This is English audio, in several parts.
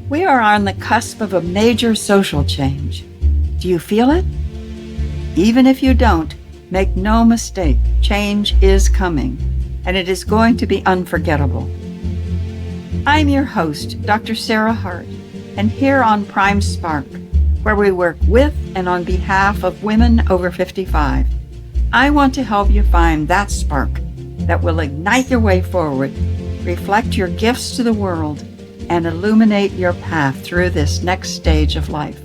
We are on the cusp of a major social change. Do you feel it? Even if you don't, make no mistake, change is coming, and it is going to be unforgettable. I'm your host, Dr. Sarah Hart, and here on Prime Spark, where we work with and on behalf of women over 55, I want to help you find that spark that will ignite your way forward, reflect your gifts to the world, and illuminate your path through this next stage of life.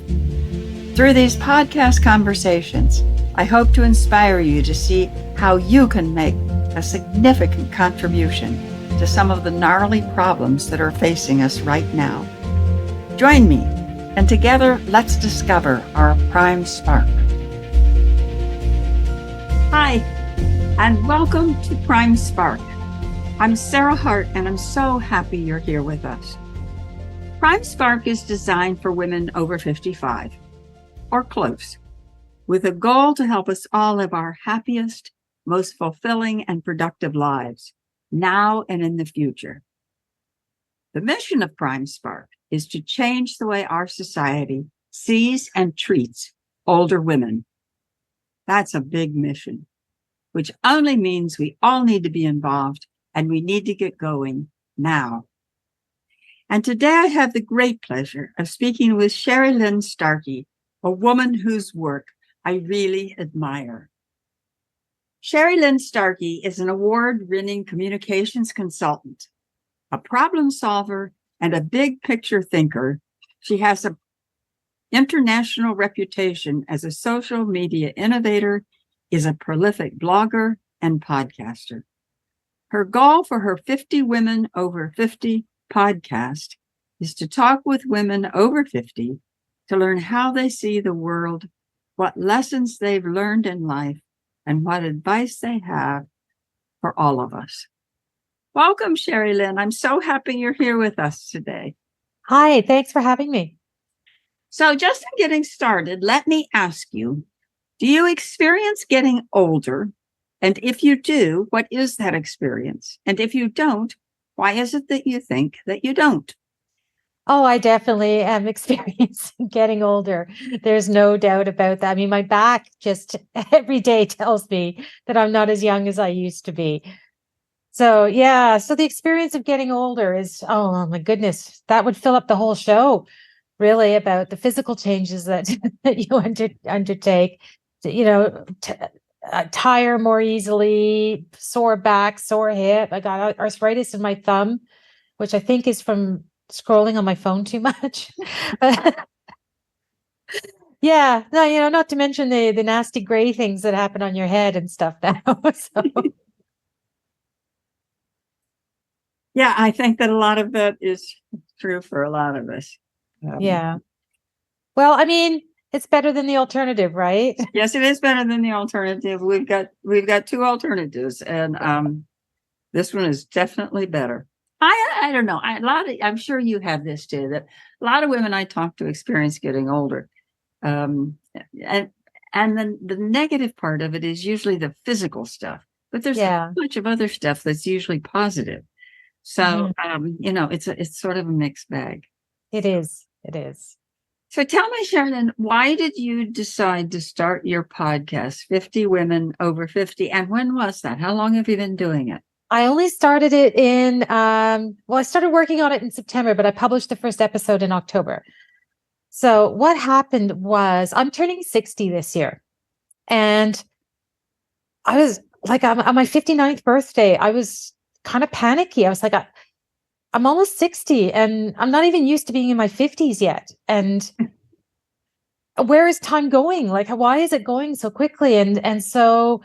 Through these podcast conversations, I hope to inspire you to see how you can make a significant contribution to some of the gnarly problems that are facing us right now. Join me, and together let's discover our prime spark. Hi, and welcome to Prime Spark. I'm Sarah Hart, and I'm so happy you're here with us. Prime Spark is designed for women over 55, or close, with a goal to help us all live our happiest, most fulfilling, and productive lives, now and in the future. The mission of Prime Spark is to change the way our society sees and treats older women. That's a big mission, which only means we all need to be involved and we need to get going now. And today I have the great pleasure of speaking with Sherrilynne Starkie, a woman whose work I really admire. Sherrilynne Starkie is an award-winning communications consultant, a problem solver, and a big picture thinker. She has an international reputation as a social media innovator, is a prolific blogger and podcaster. Her goal for her 50 Women Over 50 podcast is to talk with women over 50 to learn how they see the world, what lessons they've learned in life, and what advice they have for all of us. Welcome, Sherrilynne. I'm so happy you're here with us today. Hi, thanks for having me. So just in getting started, let me ask you, do you experience getting older? And if you do, what is that experience? And if you don't, why is it that you think that you don't? Oh, I definitely am experiencing getting older. There's no doubt about that. I mean, my back just every day tells me that I'm not as young as I used to be. So, yeah, so the experience of getting older is, oh my goodness, that would fill up the whole show, really, about the physical changes that, that you undertake, tire more easily, sore back, sore hip. I got arthritis in my thumb, which I think is from scrolling on my phone too much. Yeah, no, not to mention the nasty gray things that happen on your head and stuff now. So. Yeah, I think that a lot of that is true for a lot of us. Yeah. Well, I mean, it's better than the alternative, right? Yes, it is better than the alternative. We've got two alternatives, and this one is definitely better. I don't know. I'm sure you have this too. That a lot of women I talk to experience getting older, and then the negative part of it is usually the physical stuff. But there's so much of other stuff that's usually positive. So it's sort of a mixed bag. It is. It is. So tell me, Sherrilynne, why did you decide to start your podcast, 50 Women Over 50? And when was that? How long have you been doing it? I only started it I started working on it in September, but I published the first episode in October. So what happened was I'm turning 60 this year. And I was like, on my 59th birthday, I was kind of panicky. I was like, I'm almost 60 and I'm not even used to being in my 50s yet. And where is time going? Like, why is it going so quickly? And so,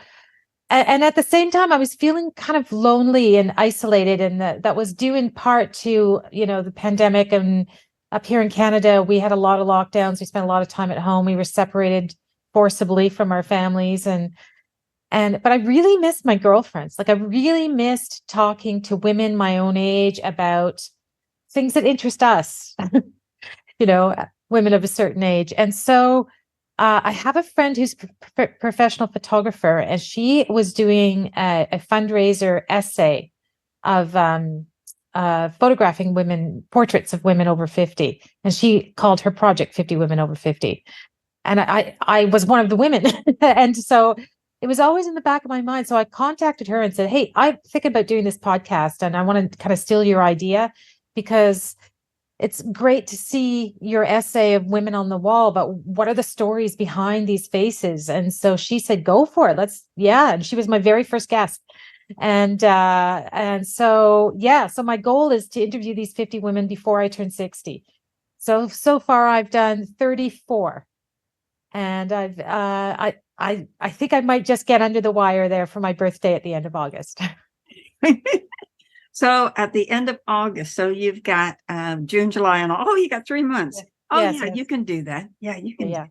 and at the same time, I was feeling kind of lonely and isolated. And that was due in part to, the pandemic. And up here in Canada, we had a lot of lockdowns. We spent a lot of time at home. We were separated forcibly from our families. But I really missed my girlfriends. Like I really missed talking to women my own age about things that interest us, women of a certain age. And so I have a friend who's a professional photographer, and she was doing a fundraiser essay photographing portraits of women over 50. And she called her project 50 Women Over 50. And I was one of the women. And so it was always in the back of my mind. So I contacted her and said, hey, I'm thinking about doing this podcast and I want to kind of steal your idea, because it's great to see your essay of Women on the Wall, but what are the stories behind these faces? And so she said, go for it. And she was my very first guest. And so my goal is to interview these 50 women before I turn 60. So far I've done 34. And I think I might just get under the wire there for my birthday at the end of August. So at the end of August, so you've got June, July, and you got 3 months. Yeah. Oh, yes, yeah, yes. you can do that. Yeah, you can. Yeah.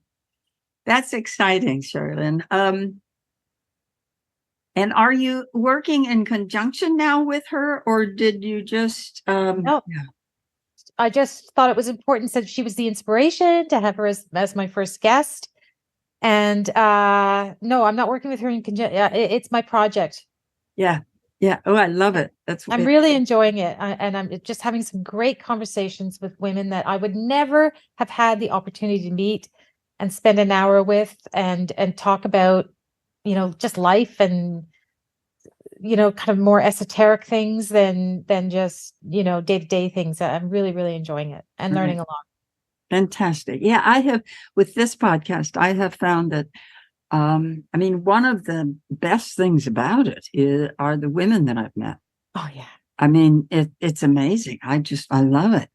That's exciting, Sherrilynne. And are you working in conjunction now with her, or did you just? No, I just thought it was important, since she was the inspiration, to have her as my first guest. And no, I'm not working with her in conjunction. It's my project. Yeah. Yeah. Oh, I love it. I'm really enjoying it. And I'm just having some great conversations with women that I would never have had the opportunity to meet and spend an hour with and talk about, just life and, kind of more esoteric things than just, day-to-day things. I'm really, really enjoying it and learning a lot. Fantastic. Yeah, I have, with this podcast, I have found that one of the best things about it are the women that I've met. Oh, yeah. It's amazing. I love it.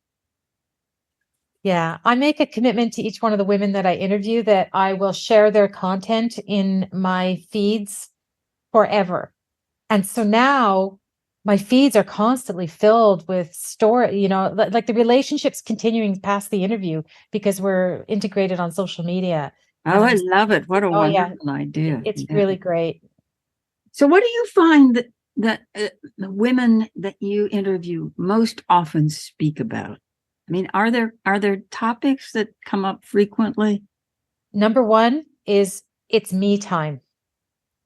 Yeah. I make a commitment to each one of the women that I interview that I will share their content in my feeds forever. And so now my feeds are constantly filled with story, like the relationships continuing past the interview because we're integrated on social media. Oh, I love it. What a wonderful idea. It's really great. So what do you find that the women that you interview most often speak about? Are there topics that come up frequently? Number one is it's me time.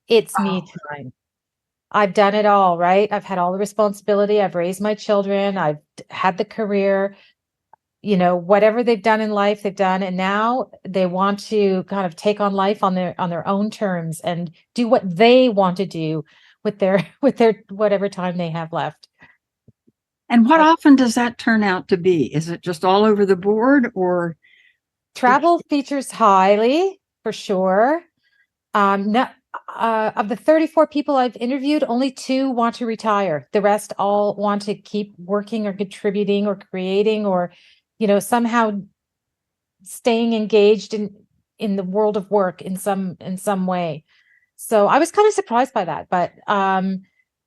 It's me time. I've done it all, right? I've had all the responsibility. I've raised my children. I've had the career, whatever they've done in life, they've done. And now they want to kind of take on life on their own terms and do what they want to do with their whatever time they have left. And what often does that turn out to be? Is it just all over the board, or? Travel features highly, for sure. Of the 34 people I've interviewed, only 2 want to retire. The rest all want to keep working or contributing or creating or, somehow staying engaged in the world of work in some way. So I was kind of surprised by that. But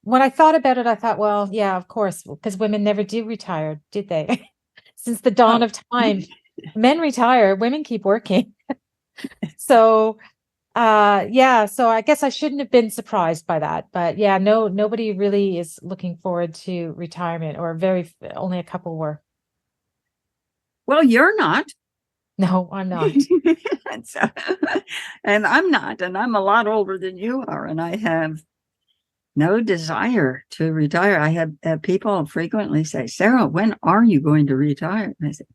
when I thought about it, I thought, well, yeah, of course, because women never do retire, did they? Since the dawn of time, men retire, women keep working. So so I guess I shouldn't have been surprised by that. But yeah, nobody really is looking forward to retirement, or only a couple were. Well, you're not. No, I'm not. And I'm not, and I'm a lot older than you are, and I have no desire to retire. I have people frequently say, Sarah, when are you going to retire? And I say,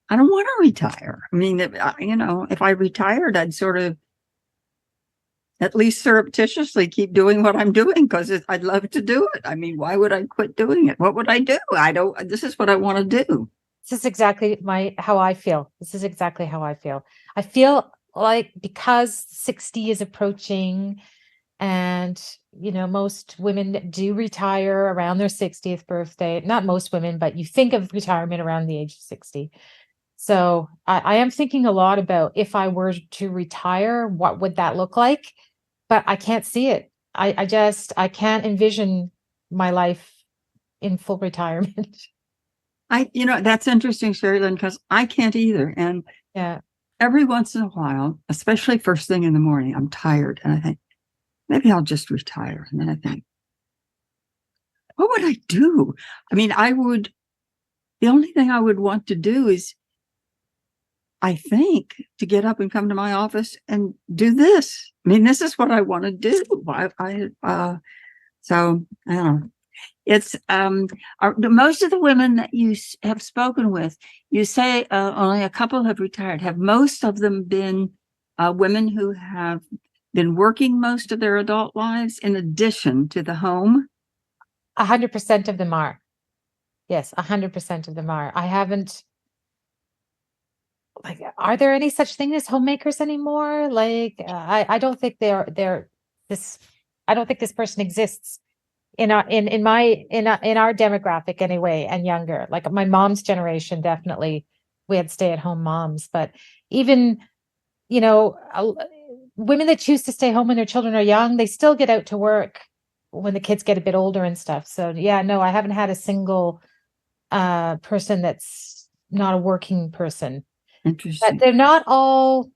I don't want to retire. If I retired, I'd sort of at least surreptitiously keep doing what I'm doing because I'd love to do it. Why would I quit doing it? What would I do? This is what I want to do. This is exactly how I feel. I feel like because 60 is approaching and, most women do retire around their 60th birthday. Not most women, but you think of retirement around the age of 60. So I am thinking a lot about, if I were to retire, what would that look like? But I can't see it. I can't envision my life in full retirement. That's interesting, Sherrilynne, because I can't either. And every once in a while, especially first thing in the morning, I'm tired and I think, maybe I'll just retire. And then I think, what would I do? The only thing I would want to do is, I think, to get up and come to my office and do this. This is what I want to do. So I don't know. It's most of the women that you have spoken with, you say only a couple have retired. Have most of them been women who have been working most of their adult lives in addition to the home? 100% of them are. Yes, 100% of them are. I haven't, like, are there any such thing as homemakers anymore? Like, I don't think they're this, I don't think this person exists in our demographic anyway, and younger. Like my mom's generation, definitely we had stay-at-home moms, but even, you know, women that choose to stay home when their children are young, they still get out to work when the kids get a bit older and stuff. So yeah, no, I haven't had a single person that's not a working person. But Interesting. they're not all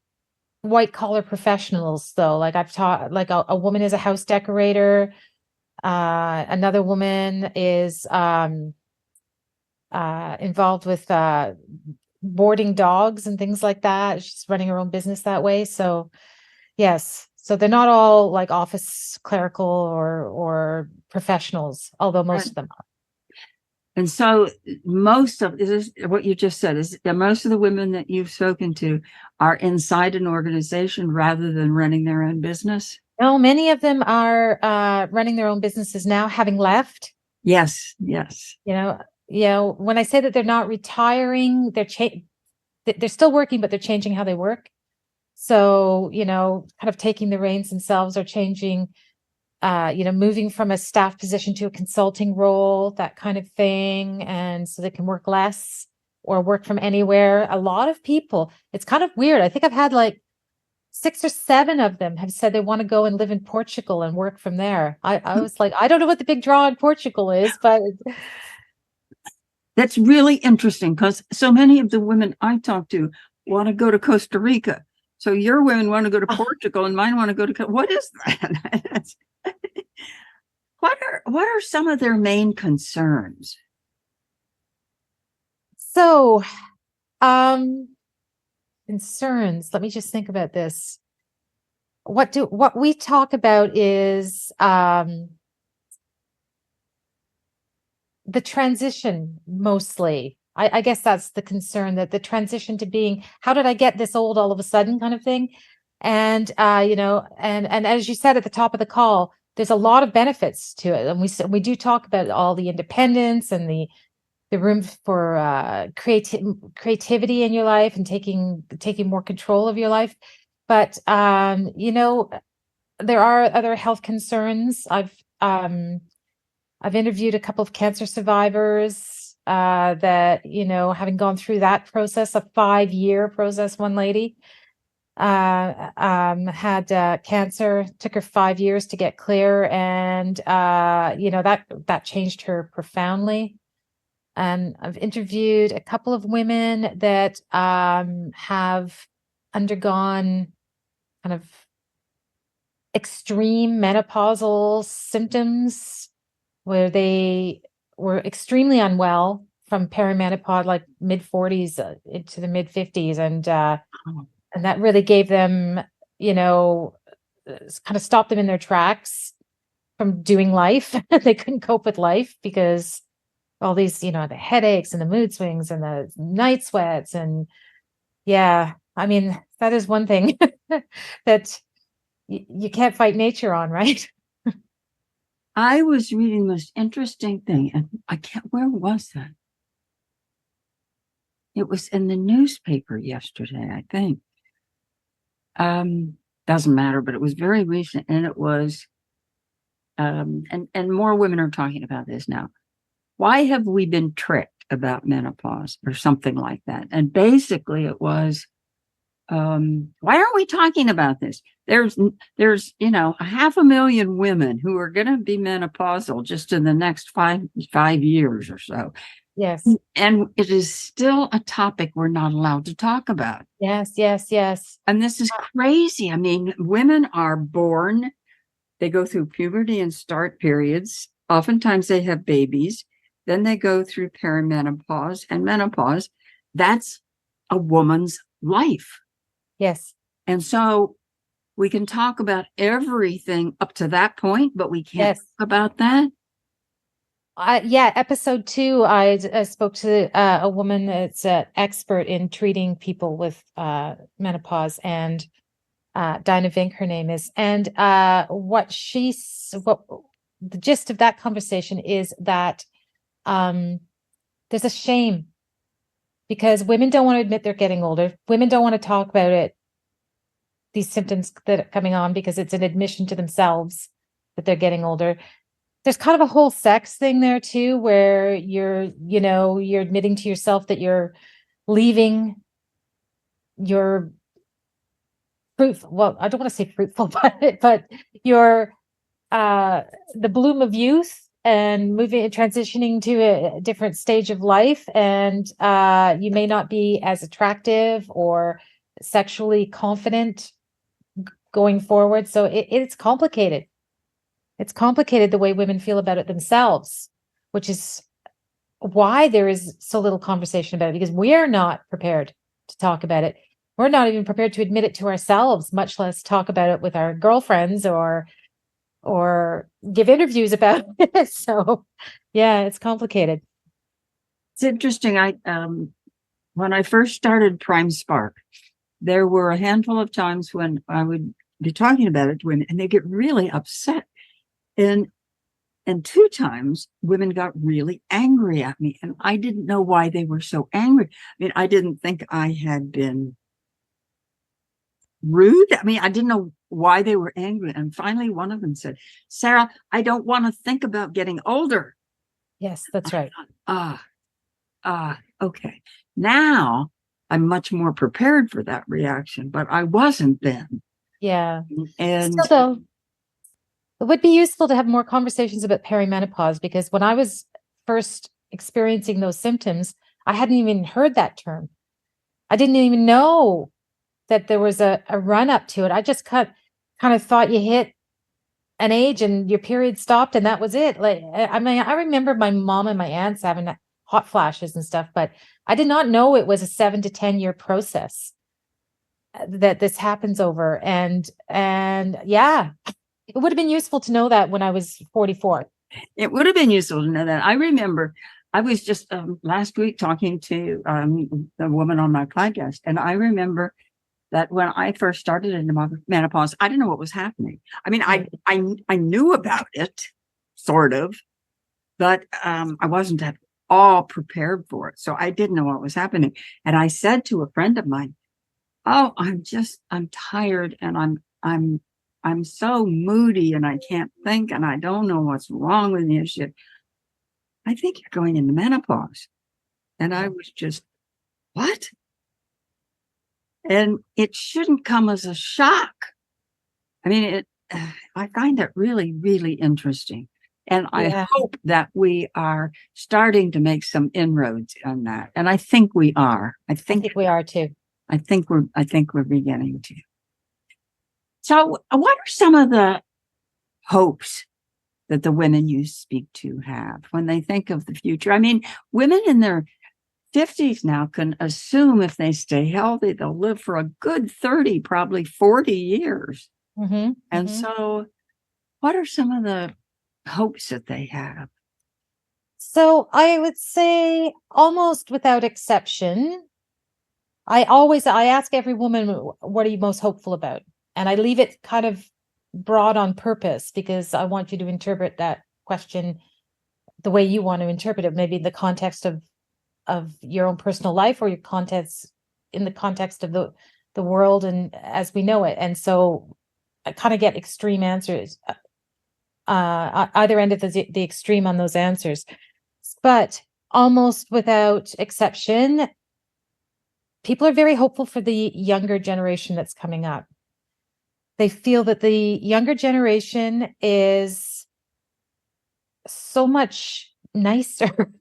white collar professionals though. Like I've taught, like a woman is a house decorator. Another woman is involved with boarding dogs and things like that. She's running her own business that way. So yes, so they're not all like office clerical or professionals, although most Right. of them are. And so most of this, what you just said, is that most of the women that you've spoken to are inside an organization rather than running their own business. No, many of them are running their own businesses now, having left. Yes, yes. When I say that they're not retiring, they're still working, but they're changing how they work. So, kind of taking the reins themselves, or changing, moving from a staff position to a consulting role, that kind of thing. And so they can work less or work from anywhere. A lot of people, it's kind of weird. I think I've had like 6 or 7 of them have said they want to go and live in Portugal and work from there. I was like, I don't know what the big draw in Portugal is, but That's really interesting because so many of the women I talk to want to go to Costa Rica. So your women want to go to Portugal and mine want to go to, what is that? What are some of their main concerns? so concerns. Let me just think about this. What we talk about is the transition mostly. I guess that's the concern, that the transition to being, how did I get this old all of a sudden, kind of thing. And and as you said at the top of the call, there's a lot of benefits to it. And we do talk about all the independence and the room for creativity in your life, and taking more control of your life. But there are other health concerns. I've interviewed a couple of cancer survivors that, having gone through that process, a 5-year process. One lady had cancer, took her 5 years to get clear, and that changed her profoundly. And I've interviewed a couple of women that have undergone kind of extreme menopausal symptoms, where they were extremely unwell from perimenopause, like mid-40s into the mid-50s, and that really gave them, kind of stopped them in their tracks from doing life. They couldn't cope with life because all these, the headaches and the mood swings and the night sweats. And yeah, I mean, that is one thing that you can't fight nature on, right? I was reading the most interesting thing, and where was that? It was in the newspaper yesterday, I think. Doesn't matter, but it was very recent, and it was, and more women are talking about this now. Why have we been tricked about menopause, or something like that? And basically it was, why aren't we talking about this? There's 500,000 women who are going to be menopausal just in the next five years or so. Yes. And it is still a topic we're not allowed to talk about. Yes, yes, yes. And this is crazy. I mean, women are born, they go through puberty and start periods. Oftentimes they have babies. Then they go through perimenopause and menopause. That's a woman's life. Yes. And so we can talk about everything up to that point, but we can't talk about that. Yeah, episode 2, I spoke to a woman that's an expert in treating people with menopause, and Dinah Vink, her name is. And what the gist of that conversation is that there's a shame because women don't want to admit they're getting older. Women don't want to talk about it, these symptoms that are coming on, because it's an admission to themselves that they're getting older. There's kind of a whole sex thing there too, where you're admitting to yourself that you're leaving your fruitful, well, I don't want to say fruitful, but your the bloom of youth, and transitioning to a different stage of life, and you may not be as attractive or sexually confident going forward. So it's complicated. It's complicated the way women feel about it themselves, which is why there is so little conversation about it, because we're not prepared to talk about it. We're not even prepared to admit it to ourselves, much less talk about it with our girlfriends or give interviews about it. So yeah, it's complicated. It's interesting. When I first started Prime Spark, there were a handful of times when I would be talking about it to women and they get really upset. And 2 times women got really angry at me, and I didn't know why they were so angry. I mean, I didn't think I had been rude. I mean, I didn't know why they were angry. And finally, one of them said, Sarah, I don't want to think about getting older. Yes, that's right. Okay. Now I'm much more prepared for that reaction, but I wasn't then. Yeah. And still though, it would be useful to have more conversations about perimenopause, because when I was first experiencing those symptoms, I hadn't even heard that term. I didn't even know that there was a run up to it. I just kind of thought you hit an age and your period stopped and that was it. Like, I mean, I remember my mom and my aunts having hot flashes and stuff, but I did not know it was a 7 to 10 year process that this happens over. And yeah, it would have been useful to know that when I was 44. It would have been useful to know that. I remember I was just last week talking to the woman on my podcast, and I remember that when I first started in menopause, I didn't know what was happening. I mean, I knew about it, sort of, but I wasn't at all prepared for it. So I didn't know what was happening. And I said to a friend of mine, "Oh, I'm tired, and I'm so moody, and I can't think, and I don't know what's wrong with me." She said, "I think you're going into menopause." And I was just, what? And it shouldn't come as a shock. I mean, I find it really, really interesting. And I hope that we are starting to make some inroads on that. And I think we are. I think we are too. I think we're beginning to. So what are some of the hopes that the women you speak to have when they think of the future? I mean, women in their 50s now can assume if they stay healthy, they'll live for a good 30, probably 40 years. Mm-hmm. And so what are some of the hopes that they have? So I would say almost without exception, I ask every woman, what are you most hopeful about? And I leave it kind of broad on purpose, because I want you to interpret that question the way you want to interpret it, maybe in the context of your own personal life, or your context in the context of the world and as we know it. And so I kind of get extreme answers, either end of the extreme on those answers. But almost without exception, people are very hopeful for the younger generation that's coming up. They feel that the younger generation is so much nicer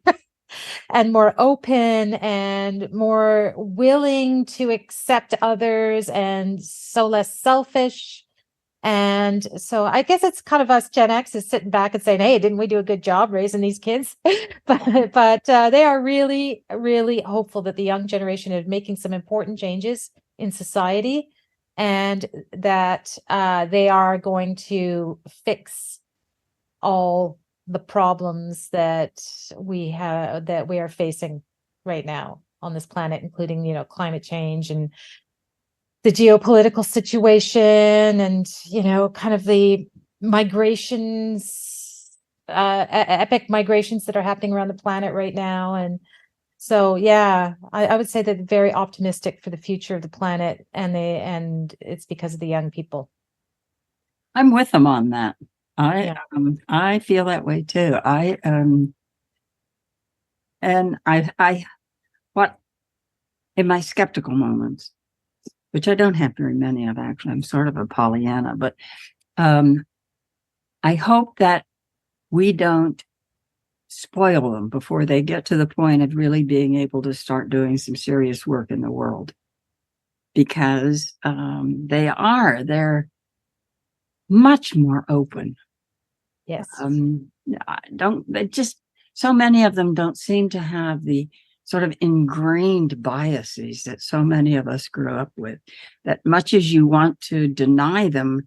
and more open and more willing to accept others, and so less selfish. And so I guess it's kind of us Gen X is sitting back and saying, hey, didn't we do a good job raising these kids? but they are really, really hopeful that the young generation is making some important changes in society, and that they are going to fix all the problems that we are facing right now on this planet, including, climate change and the geopolitical situation and, kind of the migrations, epic migrations that are happening around the planet right now. And so, yeah, I would say that very optimistic for the future of the planet, and it's because of the young people. I'm with them on that. Yeah. I feel that way too. And what in my skeptical moments, which I don't have very many of, actually, I'm sort of a Pollyanna, but I hope that we don't spoil them before they get to the point of really being able to start doing some serious work in the world, because they're much more open. Yes. They just, so many of them don't seem to have the sort of ingrained biases that so many of us grew up with, that much as you want to deny them,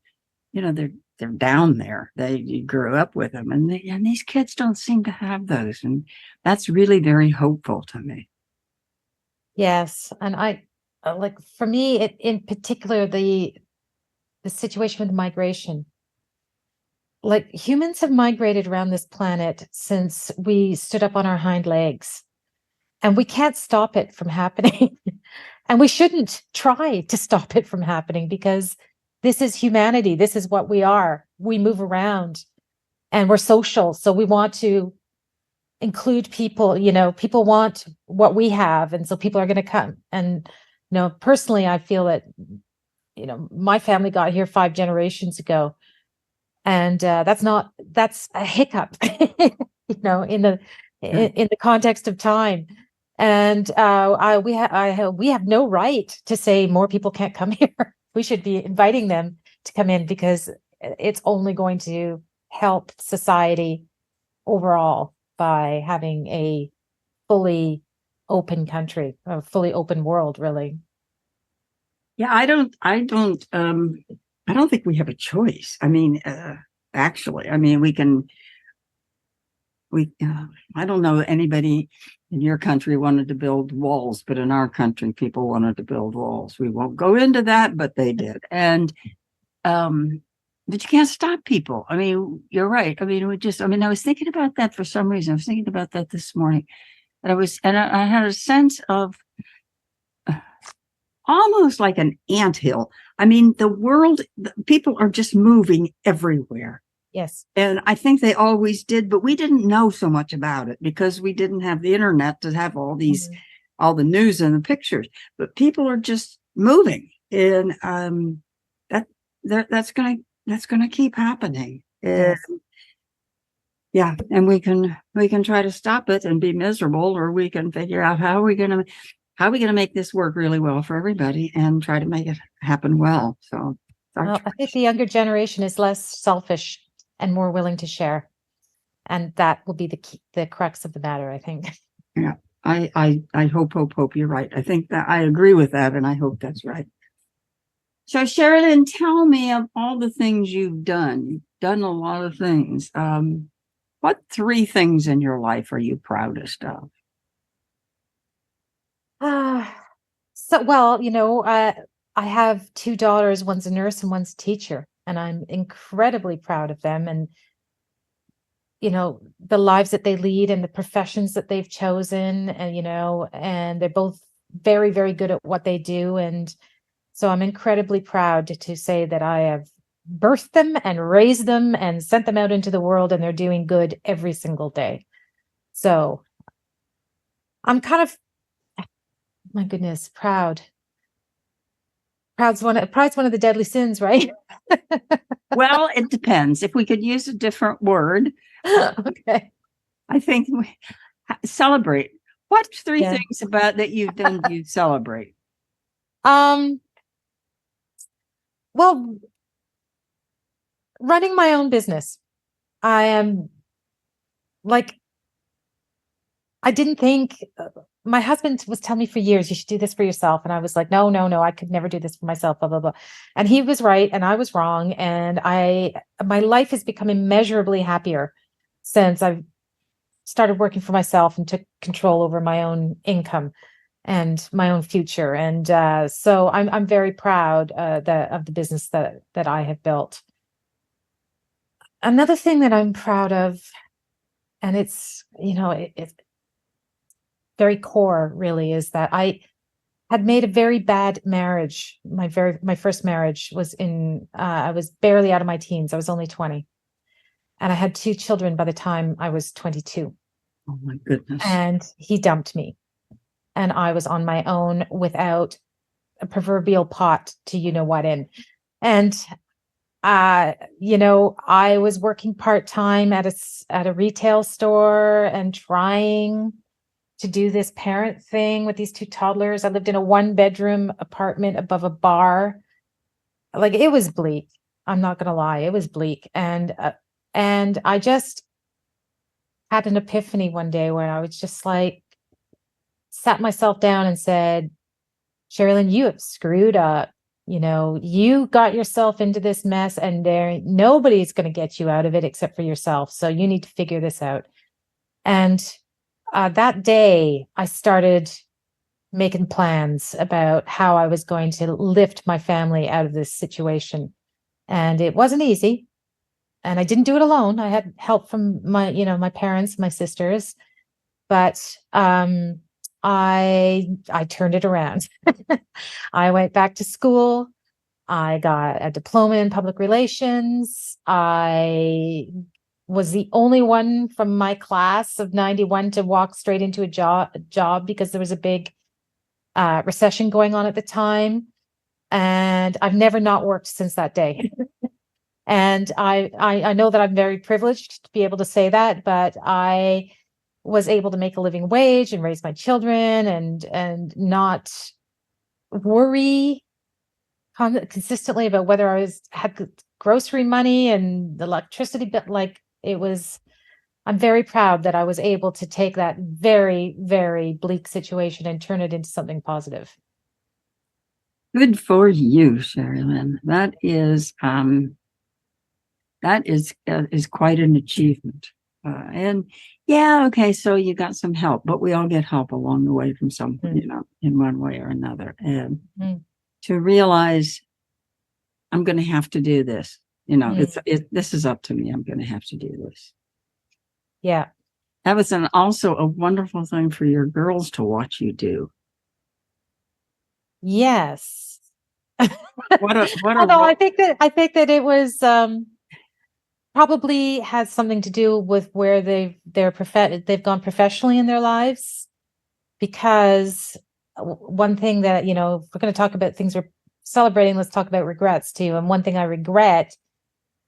they're down there. You grew up with them, and these kids don't seem to have those, and that's really very hopeful to me. Yes, and I like, for me, in particular, the situation with migration. Like, humans have migrated around this planet since we stood up on our hind legs, and we can't stop it from happening. And we shouldn't try to stop it from happening, because this is humanity. This is what we are. We move around and we're social. So we want to include people, people want what we have. And so people are going to come. And, personally, I feel that, my family got here 5 generations ago. And that's a hiccup, in the context of time. And we have no right to say more people can't come here. We should be inviting them to come in, because it's only going to help society overall by having a fully open country, a fully open world, really. Yeah, I don't think we have a choice. I mean, actually, I mean, I don't know anybody in your country wanted to build walls, but in our country, people wanted to build walls. We won't go into that, but they did. And, but you can't stop people. I mean, you're right. I mean, I was thinking about that for some reason. I was thinking about that this morning. And I had a sense of almost like an anthill. I mean, people are just moving everywhere. Yes. And I think they always did, but we didn't know so much about it because we didn't have the internet to have all the news and the pictures. But people are just moving, and that's gonna keep happening. Yes. Yeah, and we can try to stop it and be miserable, or we can figure out how are we gonna make this work really well for everybody and try to make it happen well. So I think the younger generation is less selfish and more willing to share, and that will be the crux of the matter, I think. Yeah, I hope you're right. I think that I agree with that, and I hope that's right. So, Sherrilynne, tell me of all the things you've done. You've done a lot of things. What 3 things in your life are you proudest of? Well, I have 2 daughters. One's a nurse and one's a teacher, and I'm incredibly proud of them, and the lives that they lead and the professions that they've chosen, and and they're both very, very good at what they do. And so I'm incredibly proud to say that I have birthed them and raised them and sent them out into the world, and they're doing good every single day. So I'm kind of, my goodness, proud. Pride's one of the deadly sins, right? Well, it depends. If we could use a different word. Okay. I think we celebrate. What 3 things about that you've done you celebrate? Well, running my own business. I am I didn't think, my husband was telling me for years, you should do this for yourself. And I was like, no, I could never do this for myself, blah, blah, blah. And he was right. And I was wrong. And my life has become immeasurably happier since I've started working for myself and took control over my own income and my own future. And so I'm very proud of the business that I have built. Another thing that I'm proud of, and it's, it's very core really, is that I had made a very bad marriage. My first marriage was I was barely out of my teens. I was only 20. And I had 2 children by the time I was 22. Oh my goodness. And he dumped me. And I was on my own without a proverbial pot to what in. And I was working part-time at a retail store and trying to do this parent thing with these 2 toddlers. I lived in a 1-bedroom apartment above a bar. Like, it was bleak. I'm not gonna lie, it was bleak. And I just had an epiphany one day where I was just like, sat myself down and said, Sherrilynne, you have screwed up. You got yourself into this mess, and nobody's going to get you out of it except for yourself. So you need to figure this out. And that day, I started making plans about how I was going to lift my family out of this situation. And it wasn't easy. And I didn't do it alone. I had help from my parents, my sisters, but I turned it around. I went back to school. I got a diploma in public relations. I was the only one from my class of 91 to walk straight into a job because there was a big recession going on at the time. And I've never not worked since that day. And I know that I'm very privileged to be able to say that, but I was able to make a living wage and raise my children and not worry consistently about whether I had grocery money and the electricity bill. Like, I'm very proud that I was able to take that very, very bleak situation and turn it into something positive. Good for you, Sherrilynne. That is quite an achievement. And yeah, okay, so you got some help, but we all get help along the way from someone, in one way or another. And to realize I'm going to have to do this, this is up to me. I'm going to have to do this. Yeah. That was also a wonderful thing for your girls to watch you do. Yes. Although I think that it was probably has something to do with where they've gone professionally in their lives. Because one thing that, if we're going to talk about things we're celebrating, let's talk about regrets too. And one thing I regret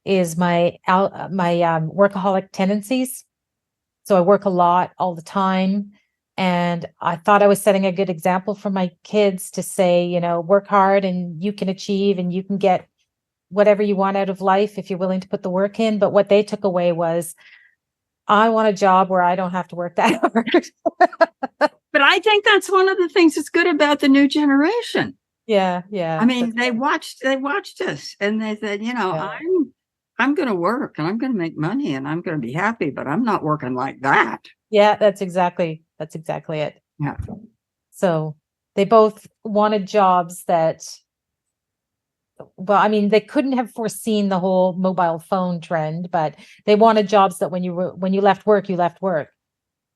is my workaholic tendencies. So I work a lot all the time. And I thought I was setting a good example for my kids to say, work hard and you can achieve and you can get whatever you want out of life if you're willing to put the work in. But what they took away was, I want a job where I don't have to work that hard. But I think that's one of the things that's good about the new generation. Yeah. I mean, they watched us and they said, I'm going to work and I'm going to make money and I'm going to be happy, but I'm not working like that. Yeah, that's exactly it. Yeah. So they both wanted jobs that, well, I mean, they couldn't have foreseen the whole mobile phone trend, but they wanted jobs that when you left work, you left work.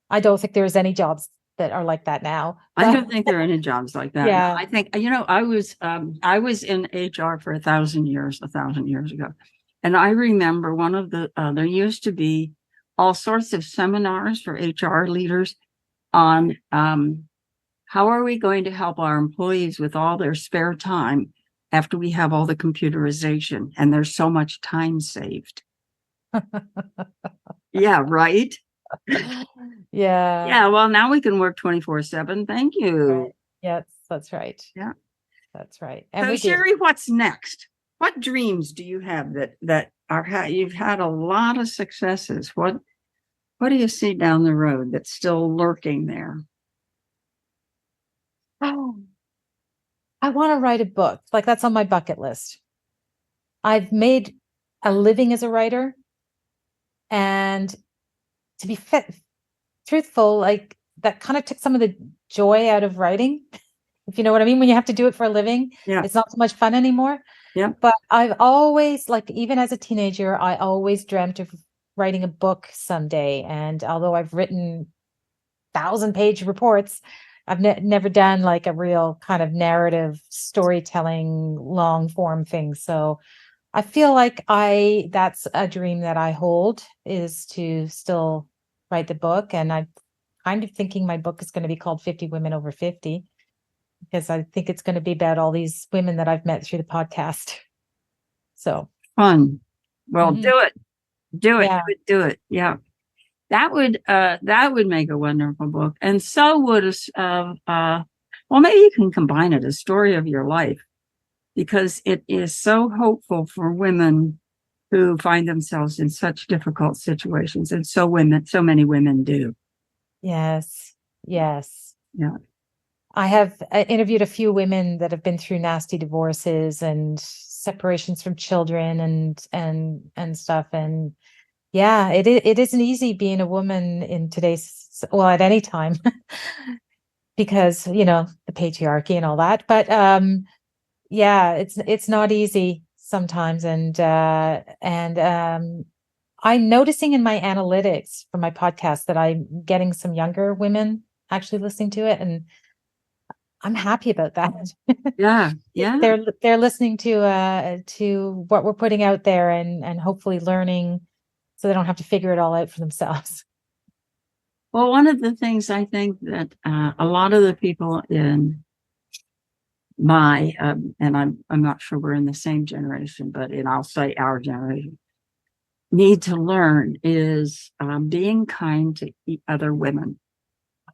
I don't think there's any jobs that are like that now. I don't think there are any jobs like that. Yeah. I think, I was in HR for 1,000 years ago. And I remember one of there used to be all sorts of seminars for HR leaders on how are we going to help our employees with all their spare time after we have all the computerization and there's so much time saved. Yeah, right. Yeah. Yeah, well, now we can work 24/7. Thank you. Right. Yes, that's right. Yeah. That's right. And so, Sherry, what's next? What dreams do you have that you've had a lot of successes? What do you see down the road that's still lurking there? Oh, I want to write a book. Like, that's on my bucket list. I've made a living as a writer, and to be truthful, like that kind of took some of the joy out of writing, if you know what I mean. When you have to do it for a living, it's not so much fun anymore. But I've always, like, even as a teenager, I always dreamt of writing a book someday. And although I've written 1,000-page reports, I've never done like a real kind of narrative storytelling long form thing. So I feel like that's a dream that I hold, is to still write the book. And I'm kind of thinking my book is going to be called 50 Women Over 50, because I think it's going to be about all these women that I've met through the podcast. So fun. Well, do it. Yeah. Do it. Yeah. That would make a wonderful book. And so would well, maybe you can combine it, a story of your life, because it is so hopeful for women who find themselves in such difficult situations. And so many women do. Yes. Yeah. I have interviewed a few women that have been through nasty divorces and separations from children and stuff. And yeah, it isn't easy being a woman in today's, well, at any time, because, you know, the patriarchy and all that. But yeah, it's not easy sometimes. And I'm noticing in my analytics for my podcast that I'm getting some younger women actually listening to it, and I'm happy about that. Yeah. They're listening to what we're putting out there, and hopefully learning, so they don't have to figure it all out for themselves. Well, one of the things I think that a lot of the people in my and I'm not sure we're in the same generation, but I'll say our generation need to learn is being kind to other women.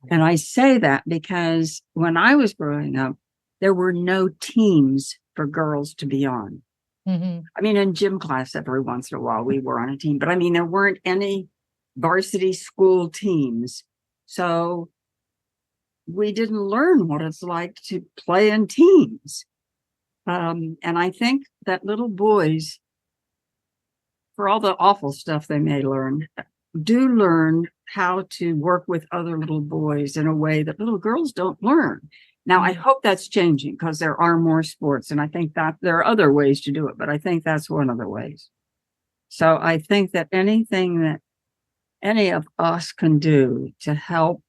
And I say that because when I was growing up, there were no teams for girls to be on. Mm-hmm. I mean, in gym class, every once in a while we were on a team, but I mean, there weren't any varsity school teams. So we didn't learn what it's like to play in teams. And I think that little boys, for all the awful stuff they may learn, do learn how to work with other little boys in a way that little girls don't learn. Now, I hope that's changing, because there are more sports, and I think that there are other ways to do it, but I think that's one of the ways. So I think that anything that any of us can do to help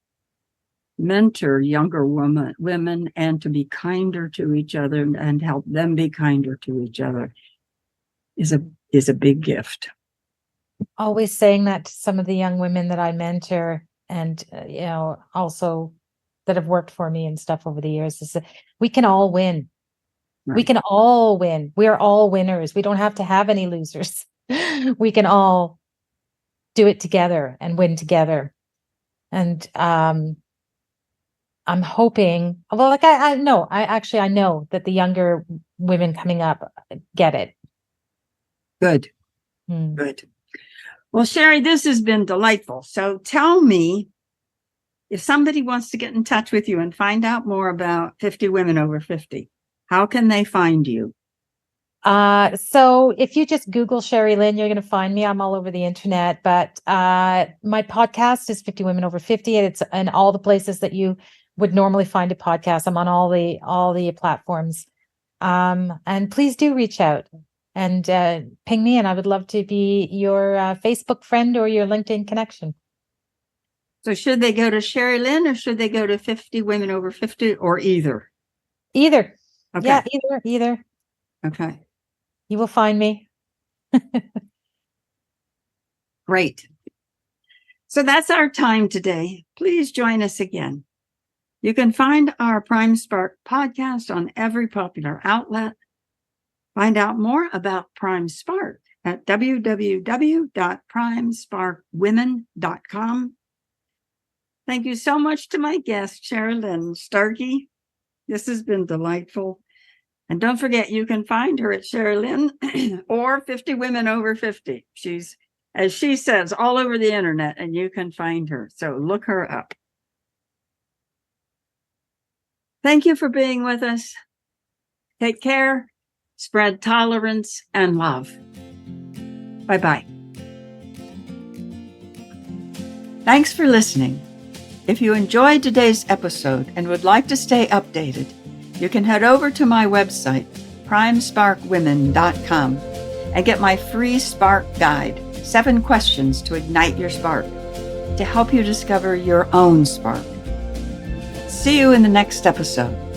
mentor younger women and to be kinder to each other and help them be kinder to each other is a big gift. Always saying that to some of the young women that I mentor, and you know, also that have worked for me and stuff over the years, is that we can all win. Right. We can all win. We are all winners. We don't have to have any losers. We can all do it together and win together. And I'm hoping, well, like I know that the younger women coming up get it. Good. Good. Well, Sherry, this has been delightful. So tell me, if somebody wants to get in touch with you and find out more about 50 Women Over 50, how can they find you? So if you just Google Sherrilynne, you're going to find me. I'm all over the internet, but my podcast is 50 Women Over 50. It's in all the places that you would normally find a podcast. I'm on all the platforms. And please do reach out and ping me, and I would love to be your Facebook friend or your LinkedIn connection. So should they go to Sherrilynne, or should they go to 50 Women Over 50, or either? Either. Okay. Yeah, either. Okay. You will find me. Great. So that's our time today. Please join us again. You can find our Prime Spark podcast on every popular outlet. Find out more about Prime Spark at www.primesparkwomen.com. Thank you so much to my guest, Sherrilynne Starkie. This has been delightful. And don't forget, you can find her at Sherrilynne or 50 Women Over 50. She's, as she says, all over the internet, and you can find her. So look her up. Thank you for being with us. Take care, spread tolerance and love. Bye-bye. Thanks for listening. If you enjoyed today's episode and would like to stay updated, you can head over to my website, primesparkwomen.com, and get my free Spark Guide, 7 questions to ignite your spark, to help you discover your own spark. See you in the next episode.